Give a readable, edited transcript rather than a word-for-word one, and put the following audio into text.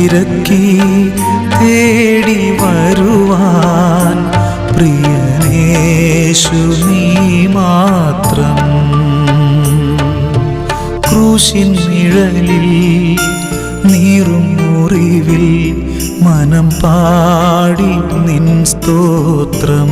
തിരക്കി തേടി വരുവാൻ പ്രിയനേശു നീ മാത്രം. ക്രൂശിൻ നിഴലിൽ നീറും മുറിവിൽ മനം പാടി നിൻ സ്തോത്രം.